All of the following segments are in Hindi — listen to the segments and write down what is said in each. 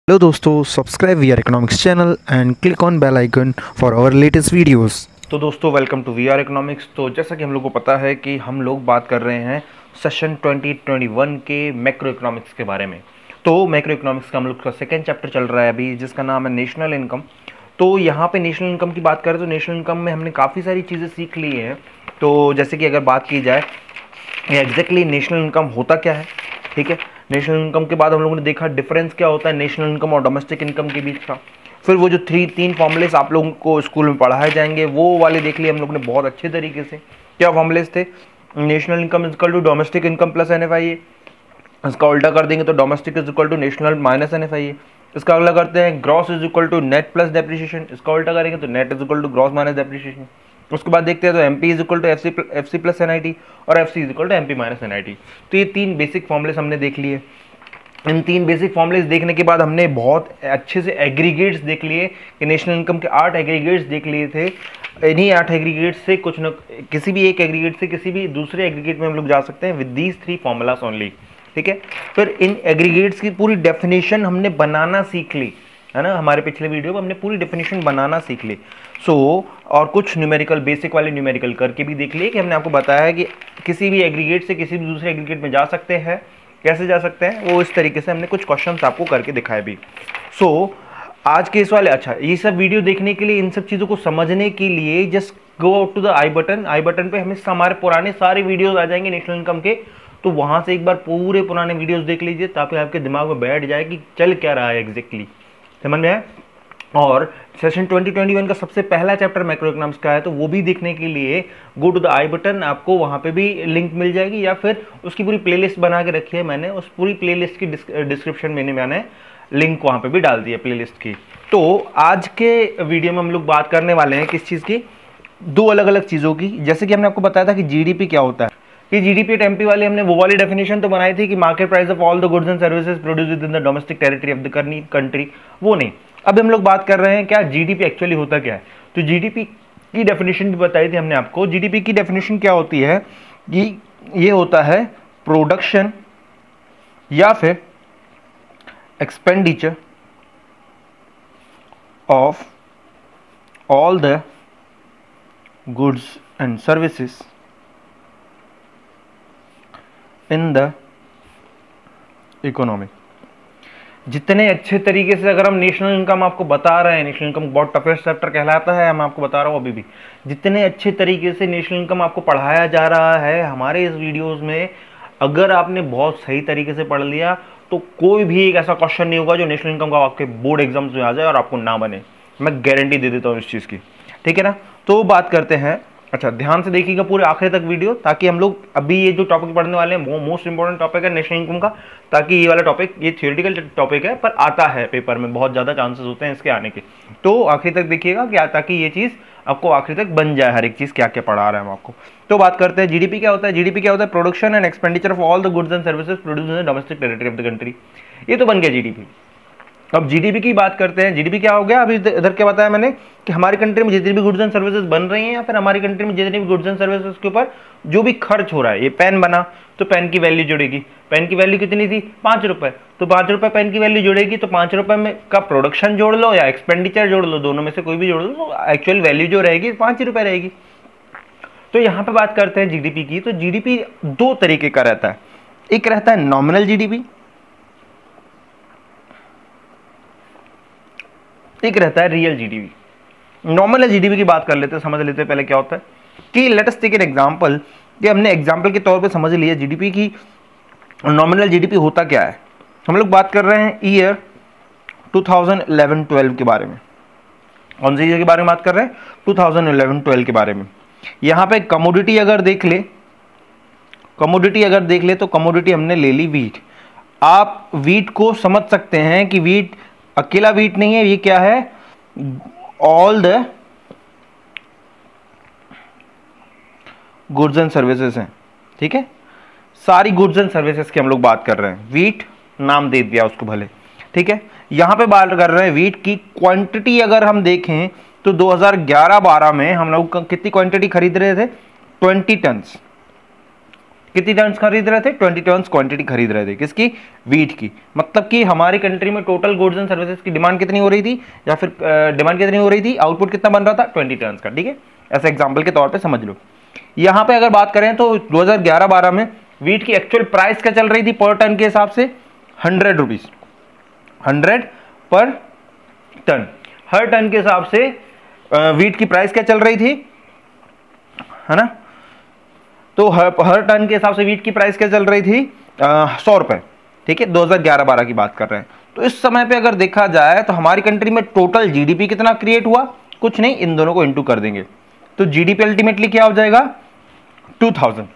हेलो दोस्तों, subscribe we are economics channel and click on bell icon for our latest videos. तो दोस्तों welcome to we are economics. तो जैसा कि हम लोग को पता है कि हम लोग बात कर रहे हैं सेशन 2021 के मैक्रो इकोनॉमिक्स के बारे में। तो मैक्रो इकोनॉमिक्स का हम लोग का सेकेंड चैप्टर चल रहा है अभी, जिसका नाम है नेशनल इनकम। तो यहाँ पे नेशनल इनकम की बात करें तो नेशनल इनकम में हमने काफ़ी सारी चीज़ें सीख ली हैं। तो जैसे कि अगर बात की जाए एग्जैक्टली नेशनल इनकम होता क्या है, ठीक है। नेशनल इनकम के बाद हम लोगों ने देखा डिफरेंस क्या होता है नेशनल इनकम और डोमेस्टिक इनकम के बीच का। फिर वो जो तीन फॉर्मूलेस आप लोगों को स्कूल में पढ़ाए जाएंगे वो वाले देख लिए हम लोग ने बहुत अच्छे तरीके से। क्या फॉर्मूलेस थे? National income is equal to domestic income plus NFIA। इसका उल्टा कर देंगे तो domestic is equal to national minus NFIA। इसका अगला करते हैं gross is equal to net plus depreciation. इसका उल्टा करेंगे तो net is equal to gross minus depreciation. उसके बाद देखते हैं तो MP is equal to FC plus NIT और FC is equal to MP minus NIT। तो ये तीन बेसिक फॉर्मूलेस हमने देख लिए। इन तीन बेसिक फॉर्मूलेस देखने के बाद हमने बहुत अच्छे से एग्रीगेट्स देख लिए कि नेशनल इनकम के 8 एग्रीगेट्स देख लिए थे। इन्हीं 8 एग्रीगेट्स से कुछ न किसी भी एक एग्रीगेट से किसी भी दूसरे एग्रीगेट में हम लोग जा सकते हैं विद दीज 3 फॉर्मूलास ओनली, ठीक है। फिर इन एग्रीगेट्स की पूरी डेफिनेशन हमने बनाना सीख ली, है ना। हमारे पिछले वीडियो में हमने पूरी डेफिनेशन बनाना सीख ली। और कुछ न्यूमेरिकल बेसिक वाले न्यूमेरिकल करके भी देख लिए कि हमने आपको बताया है कि किसी भी एग्रीगेट से किसी भी दूसरे एग्रीगेट में जा सकते हैं। कैसे जा सकते हैं वो इस तरीके से हमने कुछ क्वेश्चंस आपको करके दिखाए भी। आज के इस वाले ये सब वीडियो देखने के लिए, इन सब चीज़ों को समझने के लिए just go to the I button पे हमें हमारे पुराने सारे वीडियोस आ जाएंगे नेशनल इनकम के। तो वहां से एक बार पूरे पुराने वीडियोस देख लीजिए ताकि आपके दिमाग में बैठ जाए कि चल क्या रहा है एग्जैक्टली, समझ में आए। और सेशन 2021 का सबसे पहला चैप्टर मैक्रो इकोनॉमिक्स का है, तो वो भी देखने के लिए go to the I button, आपको वहां पे भी लिंक मिल जाएगी या फिर उसकी पूरी प्लेलिस्ट बना के रखी है मैंने। उस पूरी प्लेलिस्ट की डिस्क्रिप्शन में मैंने लिंक वहां पे भी डाल दी है प्लेलिस्ट की। तो आज के वीडियो में हम लोग बात करने वाले हैं किस चीज़ की, दो अलग अलग चीज़ों की। जैसे कि हमने आपको बताया था कि GDP क्या होता है, कि GDP एट MP वाली हमने वो वाली डेफिनेशन तो बनाई थी कि market price of all the goods and services produce with in the domestic territory of the country, वो नहीं। अब हम लोग बात कर रहे हैं क्या GDP एक्चुअली होता क्या है। तो GDP की डेफिनेशन भी बताई थी हमने आपको। GDP की डेफिनेशन क्या होती है कि ये होता है प्रोडक्शन या फिर expenditure of all the goods and services in the economy. जितने अच्छे तरीके से अगर हम नेशनल इनकम आपको बता रहे हैं, नेशनल इनकम बहुत टफेस्ट चैप्टर कहलाता है, मैं आपको बता रहा हूँ अभी भी, जितने अच्छे तरीके से नेशनल इनकम आपको पढ़ाया जा रहा है हमारे इस वीडियोस में, अगर आपने बहुत सही तरीके से पढ़ लिया तो कोई भी एक ऐसा क्वेश्चन नहीं होगा जो नेशनल इनकम का आपके बोर्ड एग्जाम्स में आ जाए और आपको ना बने। मैं गारंटी दे देता हूँ इस चीज़ की, ठीक है ना। तो बात करते हैं, अच्छा ध्यान से देखिएगा पूरे आखिर तक वीडियो, ताकि हम लोग अभी ये जो टॉपिक पढ़ने वाले हैं वो मोस्ट इंपॉर्टेंट टॉपिक है नेशनल इनकम का। ताकि ये वाला टॉपिक, ये थियोरेटिकल टॉपिक है पर आता है पेपर में, बहुत ज़्यादा चांसेस होते हैं इसके आने के। तो आखिर तक देखिएगा क्या, ताकि ये चीज़ आपको आखिर तक बन जाए, हर एक चीज़ क्या क्या पढ़ा रहे हैं हम आपको। तो बात करते हैं GDP क्या होता है। GDP क्या होता है? Production and expenditure of all the goods and services produce in the domestic territory of the country. ये तो बन गया GDP। अब GDP की बात करते हैं। GDP क्या हो गया? अभी इधर क्या बताया मैंने कि हमारी कंट्री में जितनी भी गुड्स एंड सर्विसेज बन रही हैं या फिर हमारी कंट्री में जितनी भी गुड्स एंड सर्विसेज के ऊपर जो भी खर्च हो रहा है, ये पेन बना तो पेन की वैल्यू जुड़ेगी। पेन की वैल्यू कितनी थी? 5 रुपए। तो 5 रुपए पेन की वैल्यू जुड़ेगी, तो 5 रुपए में का प्रोडक्शन जोड़ लो या एक्सपेंडिचर जोड़ लो, दोनों में से कोई भी जोड़ लो, तो एक्चुअल वैल्यू जो रहेगी 5 रुपए रहेगी। तो यहाँ पे बात करते हैं GDP की। तो GDP दो तरीके का रहता है, एक रहता है नॉमिनल GDP, एक रहता है रियल GDP। नॉमिनल GDP की बात कर लेते हैं, समझ लेते हैं पहले क्या होता है। कि let us take an example, कि हमने एग्जांपल के तौर पे समझ लिया GDP की नॉमिनल GDP होता क्या है। हम लोग बात कर रहे हैं ईयर 2011-12 के बारे में। कौन सी ईयर के बारे में बात कर रहे हैं? 2011-12 के बारे में। यहाँ पे कमोडिटी अगर देख ले, तो कमोडिटी हमने ले ली वीट। आप वीट को समझ सकते हैं कि वीट अकेला वीट नहीं है, ये क्या है? All the goods and services हैं, ठीक है। सारी गुड्स एंड सर्विसेज की हम लोग बात कर रहे हैं। वीट नाम दे दिया उसको भले, ठीक है। यहां पे बात कर रहे हैं वीट की क्वांटिटी। अगर हम देखें तो 2011-12 में हम लोग कितनी क्वांटिटी खरीद रहे थे? 20 टन्स, कितनी टन्स खरीद रहे थे? 20 टन्स क्वांटिटी खरीद रहे थे। किसकी? वीट की। मतलब कि हमारी कंट्री में टोटल गुड्स एंड सर्विसेज की डिमांड कितनी हो रही थी, या फिर डिमांड कितनी हो रही थी, आउटपुट कितना बन रहा था? 20 टन्स का। ठीक है, ऐसे एग्जाम्पल के तौर पर समझ लो। यहाँ पे अगर बात करें तो 2011-12 में वीट की एक्चुअल प्राइस क्या चल रही थी पर टन के हिसाब से? 100 रुपीज, 100 पर टन। हर टन के हिसाब से वीट की प्राइस क्या चल रही थी, है ना? तो हर टन के हिसाब से वीट की प्राइस क्या चल रही थी? 100 रुपए। ठीक है, 2011-12 की बात कर रहे हैं। तो इस समय पे अगर देखा जाए तो हमारी कंट्री में टोटल जीडीपी कितना क्रिएट हुआ? कुछ नहीं, इन दोनों को इंटू कर देंगे तो जीडीपी अल्टीमेटली क्या हो जाएगा? 2000।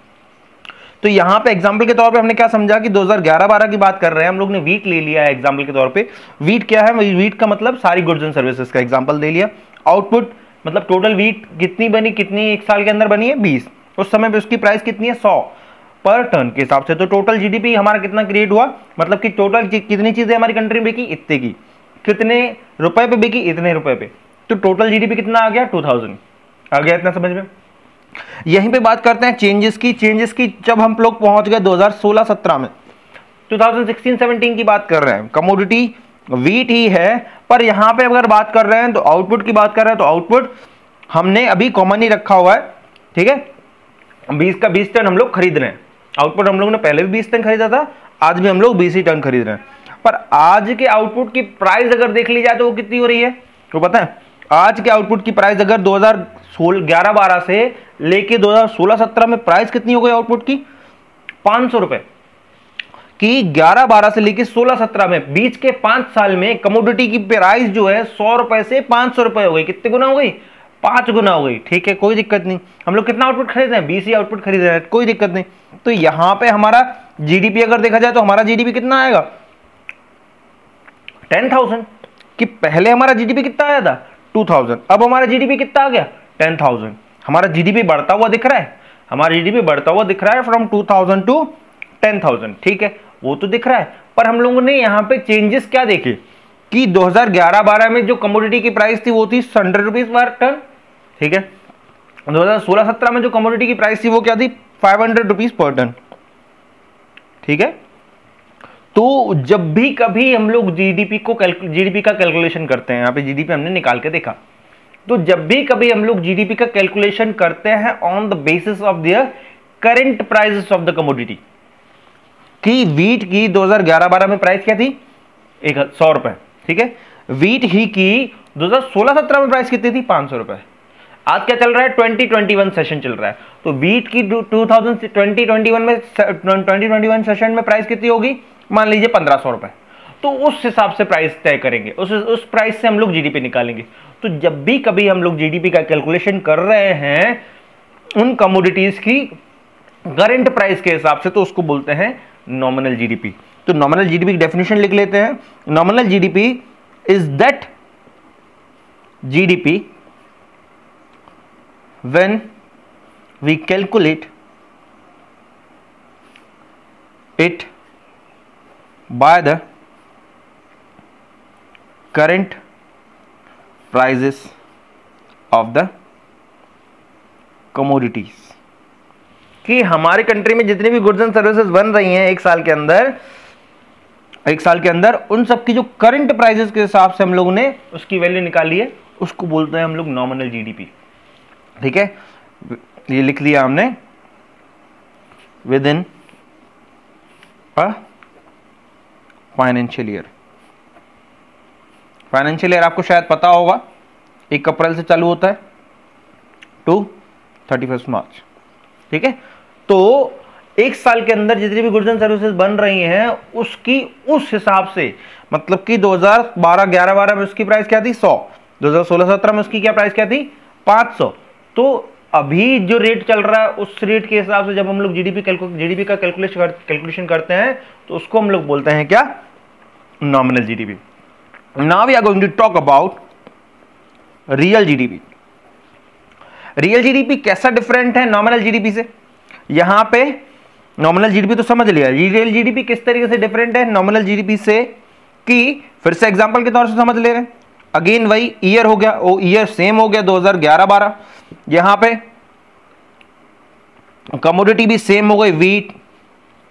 तो यहां पे एग्जांपल के तौर पे हमने क्या समझा कि 2011-12 की बात कर रहे हैं हम लोग ने, वीट ले लिया है एग्जांपल के तौर पे। वीट क्या है? वीट का मतलब सारी गुड्स एंड सर्विसेज का एग्जांपल दे लिया। आउटपुट मतलब टोटल वीट कितनी बनी, कितनी एक साल के अंदर बनी है? 20। उस समय पे उसकी प्राइस कितनी है? 100 पर टन के हिसाब से। तो टोटल जीडीपी हमारा कितना क्रिएट हुआ? मतलब कि टोटल कितनी चीजें हमारी कंट्री में बिकी? इतने की। कितने रुपए पे बिकी? इतने रुपए पे। तो टोटल जीडीपी कितना आ गया? 2000 आ गया। इतना समझ में? यहीं पे बात करते हैं चेंजेस की। जब हम लोग पहुंच गए 2016-17 में, 2016-17 की बात कर रहे हैं, कमोडिटी वीट ही है, पर यहां पे अगर बात कर रहे हैं तो आउटपुट की बात कर रहे हैं, तो आउटपुट हमने अभी कॉमन ही रखा हुआ है। ठीक है, 20 टन हम लोग खरीद रहे हैं। आउटपुट हम लोग ने पहले भी 20 टन खरीदा था, आज भी हम लोग 20 ही टन खरीद रहे हैं। पर आज के आउटपुट की प्राइस अगर देख ली जाए तो वो कितनी हो रही है? तो पता है, आज के आउटपुट की प्राइस अगर 2011-12 से लेके 2016-17 में प्राइस कितनी हो गई आउटपुट की? 500 रुपए की। 11-12 से लेके 16-17 में बीच के 5 साल में कमोडिटी की प्राइस जो है 100 रुपए से 500 रुपए हो गई। कितने गुना हो गई? 5 गुना हो गई। ठीक है, कोई दिक्कत नहीं। हम लोग कितना आउटपुट खरीद रहे हैं? 20 ही आउटपुट खरीद रहे हैं, कोई दिक्कत नहीं। तो यहां पे हमारा जीडीपी अगर देखा जाए तो हमारा जीडीपी कितना आएगा? 10,000। कि पहले हमारा जीडीपी कितना आया था? 2000। अब हमारा जीडीपी कितना आ गया? 10,000। हमारा जीडीपी बढ़ता हुआ दिख रहा है, हमारा जीडीपी बढ़ता हुआ दिख रहा है फ्रॉम 2000 टू 10,000। ठीक है, वो तो दिख रहा है। पर हम लोगों ने यहाँ पे चेंजेस क्या देखे कि 2011-12 में जो कमोडिटी की प्राइस थी वो थी 100 रुपीज पर टन। ठीक है, 2016-17 में जो कमोडिटी की प्राइस थी वो क्या थी? 500 रुपीज पर टन। ठीक है, तो जब भी कभी हम लोग जीडीपी का कैलकुलेशन करते हैं, यहाँ पे जीडीपी हमने निकाल के देखा, तो जब भी कभी हम लोग जीडीपी का कैलकुलेशन करते हैं on the basis of their current prices of the commodity, कि वीट की 2011-12 में प्राइस क्या थी? 100 रुपए। ठीक है, वीट ही की 2016-17 में प्राइस कितनी थी? 500 रुपए। आज क्या चल रहा है? 2021 सेशन चल रहा है, तो वीट की 2021 सेशन में प्राइस कितनी होगी? मान लीजिए 1500 रुपए। तो उस हिसाब से प्राइस तय करेंगे, उस प्राइस से हम लोग जीडीपी निकालेंगे। तो जब भी कभी हम लोग जीडीपी का कैलकुलेशन कर रहे हैं उन कमोडिटीज की करंट प्राइस के हिसाब से, तो उसको बोलते हैं नॉमिनल जीडीपी। तो नॉमिनल जीडीपी की डेफिनेशन लिख लेते हैं। Nominal GDP is that GDP when we calculate it by the current prices of the commodities, कि हमारी कंट्री में जितनी भी गुड्स एंड सर्विसेज बन रही हैं एक साल के अंदर उन सब की जो करंट प्राइसेस के हिसाब से हम लोगों ने उसकी वैल्यू निकाली है, उसको बोलते हैं हम लोग नॉमिनल जीडीपी। ठीक है, ये लिख लिया हमने with in a financial year. Financial year आपको शायद पता होगा 1 अप्रैल से चालू होता है टू 31 मार्च। ठीक है, तो एक साल के अंदर जितनी भी गुड्स एंड सर्विसेज बन रही हैं उसकी उस हिसाब से, मतलब कि 2011-12 में उसकी प्राइस क्या थी? 100। 2016-17 में उसकी क्या प्राइस क्या थी? 500। तो अभी जो रेट चल रहा है उस रेट के हिसाब से जब हम लोग जीडीपी का कैलकुलेशन करते हैं तो उसको हम लोग बोलते हैं क्या? Nominal GDP. Now we are going to talk about real GDP. Real GDP कैसा डिफरेंट है नॉमिनल जीडीपी से? यहां पे नॉमिनल जीडीपी तो समझ लिया, रियल जीडीपी किस तरीके से डिफरेंट है नॉमिनल जीडीपी से, कि फिर से एग्जांपल के तौर से समझ ले रहे हैं। अगेन वही ईयर हो गया, वो ईयर सेम हो गया 2011-12। यहां पे कमोडिटी भी सेम हो गई वीट,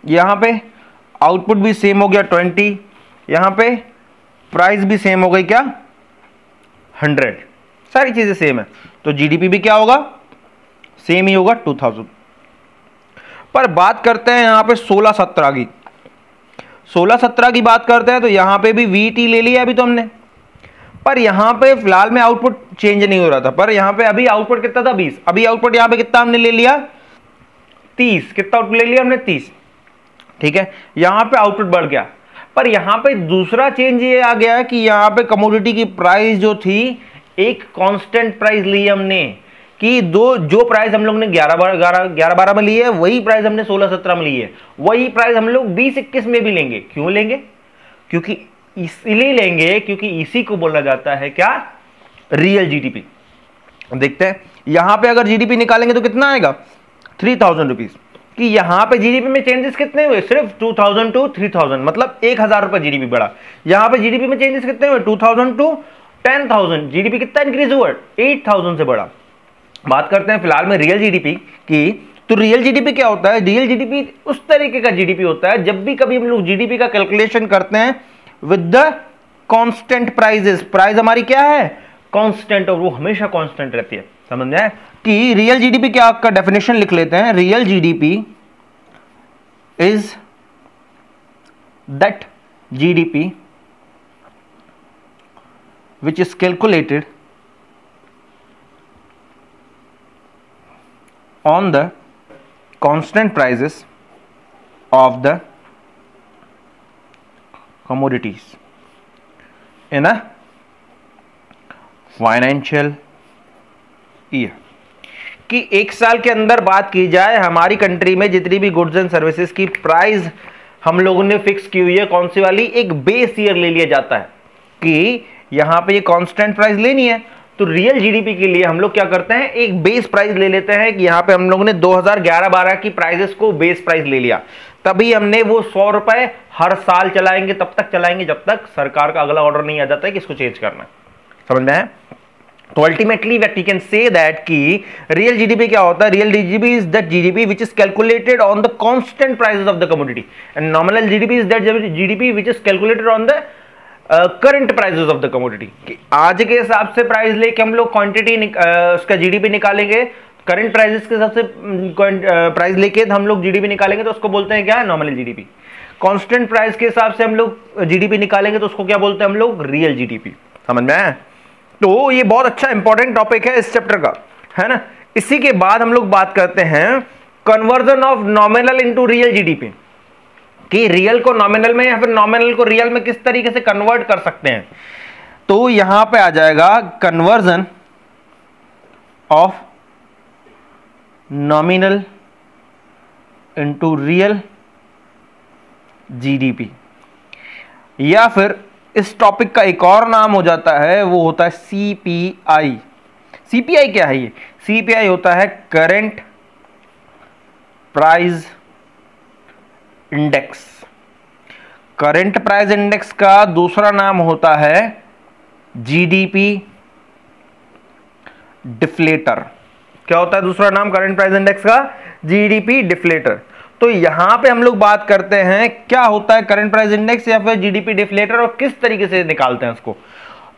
यहाँ पे आउटपुट भी सेम हो गया 20, यहाँ पे प्राइस भी सेम हो गई क्या 100, सारी चीजें सेम है, तो जीडीपी भी क्या होगा सेम ही होगा 2000। पर बात करते हैं यहाँ पे 16-17 की, 16-17 की बात करते हैं तो यहाँ पे भी वीट ही ले लिया अभी तो हमने, पर यहाँ पे फिलहाल में आउटपुट चेंज नहीं हो रहा था, पर यहाँ पे अभी आउटपुट कितना था 20, अभी आउटपुट यहाँ पे कितना हमने ले लिया 30, कितना आउटपुट ले लिया हमने 30, ठीक है, यहाँ पे आउटपुट बढ़ गया। पर यहाँ पे दूसरा चेंज ये आ गया कि यहाँ पे कमोडिटी की प्राइस जो थी एक कांस्टेंट प्राइस ली हमने, कि जो प्राइस हम लोग ने 11-12 में ली है वही प्राइस हमने 16-17 में ली है, वही प्राइस हम लोग 20-21 में भी लेंगे। क्यों लेंगे? क्योंकि इसलिए लेंगे क्योंकि इसी को बोला जाता है क्या रियल जीडीपी। देखते हैं यहां पे अगर जीडीपी निकालेंगे तो कितना आएगा 3000 रुपीज, कि यहां पे जीडीपी में चेंजेस कितने हुए सिर्फ 2000 टू 3000, मतलब 1000 रुपए जीडीपी बढ़ा। यहां पे जीडीपी में चेंजेस कितने हुए 2000 टू 10,000, जीडीपी कितना इंक्रीज हुआ 8000 से बढ़ा। बात करते हैं फिलहाल में रियल जीडीपी की, तो रियल जीडीपी क्या होता है? रियल जीडीपी उस तरीके का जीडीपी होता है जब भी कभी हम लोग जीडीपी का कैलकुलेशन करते हैं with the constant prices, price हमारी क्या है कांस्टेंट, और वो हमेशा कांस्टेंट रहती है। समझ में आया कि रियल जीडीपी क्या का डेफिनेशन लिख लेते हैं। Real GDP is that GDP which is calculated on the constant prices of the commodities in a financial year, कि एक साल के अंदर बात की जाए हमारी कंट्री में जितनी भी गुड्स एंड सर्विसेज की प्राइस हम लोगों ने फिक्स की हुई है, कौन सी वाली, एक बेस ईयर ले लिया जाता है कि यहां पे ये कांस्टेंट प्राइस लेनी है। तो रियल जीडीपी के लिए हम लोग क्या करते हैं एक बेस प्राइस ले लेते हैं, कि यहां पे हम लोगों ने 2011-12 की प्राइसेस को बेस प्राइस ले लिया, तभी हमने वो 100 रुपए हर साल चलाएंगे, तब तक चलाएंगे जब तक सरकार का अगला ऑर्डर नहीं आ जाता है कि इसको चेंज करना। समझ में है? तो ultimately we can say that कि रियल जीडीपी क्या होता है? Real GDP is that GDP which is calculated on the constant prices of the commodity, and nominal GDP is that GDP which is calculated on the current prices of the commodity. आज के हिसाब से प्राइस लेके हम लोग क्वांटिटी उसका जीडीपी निकालेंगे, करंट प्राइसेस के हिसाब से प्राइस लेके हम लोग जीडीपी निकालेंगे तो उसको बोलते हैं क्या नॉमिनल जीडीपी। कांस्टेंट प्राइस के हिसाब से हम लोग जीडीपी निकालेंगे तो उसको क्या बोलते हैं हम लोग रियल जीडीपी। समझ में आया? तो ये बहुत अच्छा इंपॉर्टेंट टॉपिक है इस चैप्टर का, है ना। इसी के बाद हम लोग बात करते हैं conversion of nominal into real GDP, कि रियल को नॉमिनल में या फिर नॉमिनल को रियल में किस तरीके से कन्वर्ट कर सकते हैं। तो यहां पे आ जाएगा conversion of nominal into real GDP, या फिर इस टॉपिक का एक और नाम हो जाता है, वो होता है सीपीआई। सीपीआई क्या है? ये सीपीआई होता है current price index. Current price index का दूसरा नाम होता है जीडीपी डिफ्लेटर। क्या होता है दूसरा नाम करंट प्राइस इंडेक्स का? GDP deflator. तो यहां पे हम लोग बात करते हैं क्या होता है करंट प्राइस इंडेक्स या फिर जीडीपी डिफ्लेटर, और किस तरीके से निकालते हैं उसको।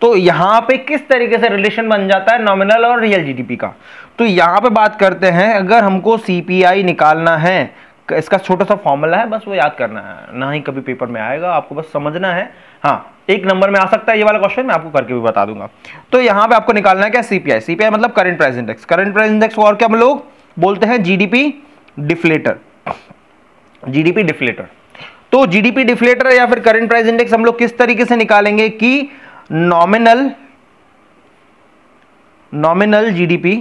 तो यहां पे किस तरीके से रिलेशन बन जाता है नॉमिनल और रियल जीडीपी का। तो यहां पे बात करते हैं अगर हमको सीपीआई निकालना है, इसका छोटा सा फॉर्मूला है, बस वो याद करना है, ना ही कभी पेपर में आएगा, आपको बस समझना है। हाँ, एक नंबर में आ सकता है ये वाला क्वेश्चन, मैं आपको करके भी बता दूंगा। तो यहां पे आपको निकालना है क्या सीपीआई। सीपीआई मतलब current price index. Current price index को और क्या हम लोग बोलते हैं जीडीपी डिफ्लेटर। GDP deflator. तो जीडीपी डिफ्लेटर या फिर करंट प्राइस इंडेक्स हम लोग किस तरीके से निकालेंगे कि nominal GDP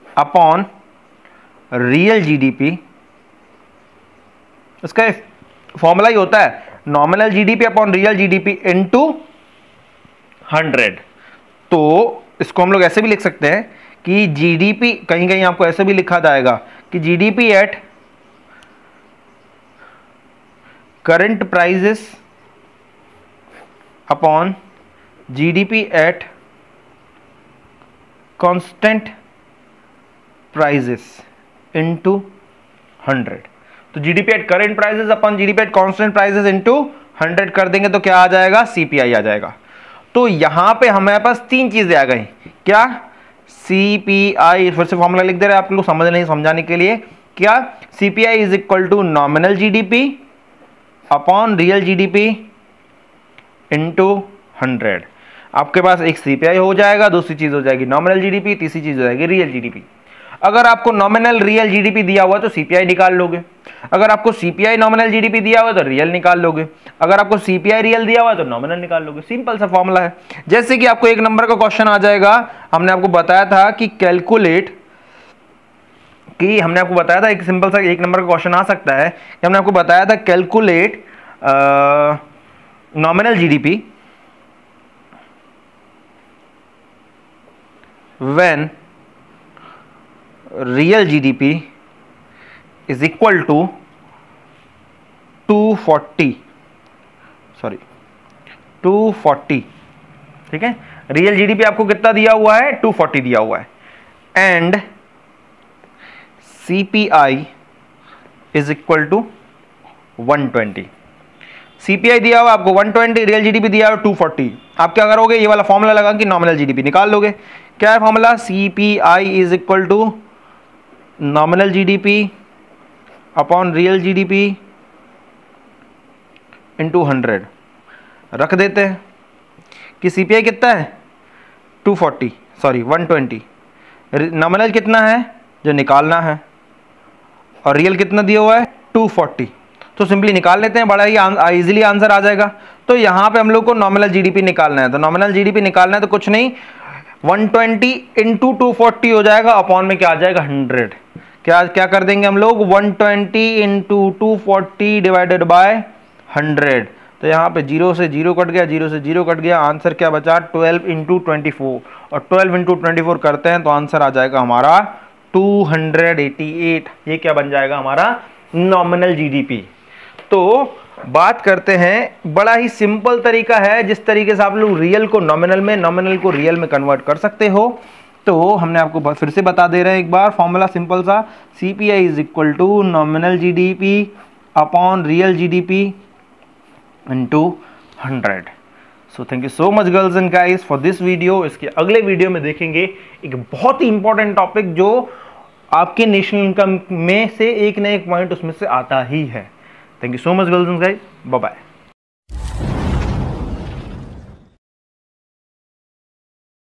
upon real GDP, इसका फॉर्मूला ही होता है nominal GDP upon real GDP into 100। तो इसको हम लोग ऐसे भी लिख सकते हैं कि जीडीपी, कहीं कहीं आपको ऐसे भी लिखा जाएगा कि GDP at current prices upon GDP at constant prices into 100। तो GDP at current prices upon GDP at constant prices into 100 कर देंगे तो क्या आ जाएगा, सीपीआई आ जाएगा। तो यहां पे हमारे पास तीन चीजें आ गई, क्या, सीपीआई, फिर से फॉर्मूला लिख दे रहे हैं आप लोग समझाने के लिए, क्या, CPI is equal to nominal GDP upon real GDP into 100। आपके पास एक सीपीआई हो जाएगा, दूसरी चीज हो जाएगी नॉमिनल जीडीपी, तीसरी चीज हो जाएगी रियल जीडीपी। अगर आपको नॉमिनल रियल जीडीपी दिया हुआ है तो सीपीआई निकाल लोगे, अगर आपको सीपीआई नॉमिनल जीडीपी दिया हुआ है तो रियल निकाल लोगे, अगर आपको सीपीआई रियल दिया हुआ है तो नॉमिनल निकाल लोगे। सिंपल सा फॉर्मूला है। जैसे कि आपको एक नंबर का क्वेश्चन आ जाएगा, हमने आपको बताया था कि एक सिंपल सा एक नंबर का क्वेश्चन आ सकता है कि हमने आपको बताया था calculate nominal GDP when real GDP is equal to 240, ठीक है। रियल जीडीपी आपको कितना दिया हुआ है, 240 दिया हुआ है, and CPI is equal to 120। CPI दिया हुआ आपको 120, रियल जीडीपी दिया हुआ 240। आप क्या करोगे, ये वाला फॉर्मूला लगा कि नॉमिनल जीडीपी निकाल लोगे। क्या है formula, CPI is equal to nominal GDP upon real GDP into 100। रख देते हैं कि सीपीआई कितना है 120, नॉमिनल कितना है जो निकालना है, और रियल कितना दिया हुआ है 240। तो सिंपली निकाल लेते हैं, बड़ा ही इजीली आंसर आ जाएगा। तो यहाँ पे हम लोग को नॉमिनल जीडीपी निकालना है, तो नॉमिनल जीडीपी निकालना है तो कुछ नहीं, 120 इंटू 240 हो जाएगा, अपॉन में क्या आ जाएगा 100। क्या कर देंगे हम लोग, 120 इंटू 240 डिवाइडेड बाय 100। तो यहाँ पे 0 से 0 कट गया, 0 से 0 कट गया, आंसर क्या बचा 12 इंटू 24, और 12 इंटू 24 करते हैं तो आंसर आ जाएगा हमारा 288। ये क्या बन जाएगा हमारा नॉमिनल जीडीपी। तो बात करते हैं, बड़ा ही सिंपल तरीका है जिस तरीके से आप लोग रियल को नॉमिनल में, नॉमिनल को रियल में कन्वर्ट कर सकते हो। तो हमने आपको फिर से बता दे रहे हैं एक बार, फॉर्मूला सिंपल सा, CPI is equal to nominal GDP upon real GDP into 100। So thank you so much girls and guys for this video. इसके अगले वीडियो में देखेंगे एक बहुत ही इंपॉर्टेंट टॉपिक जो आपके नेशनल इनकम में से एक न एक पॉइंट उसमें से आता ही है। Thank you so much girls and guys, bye bye.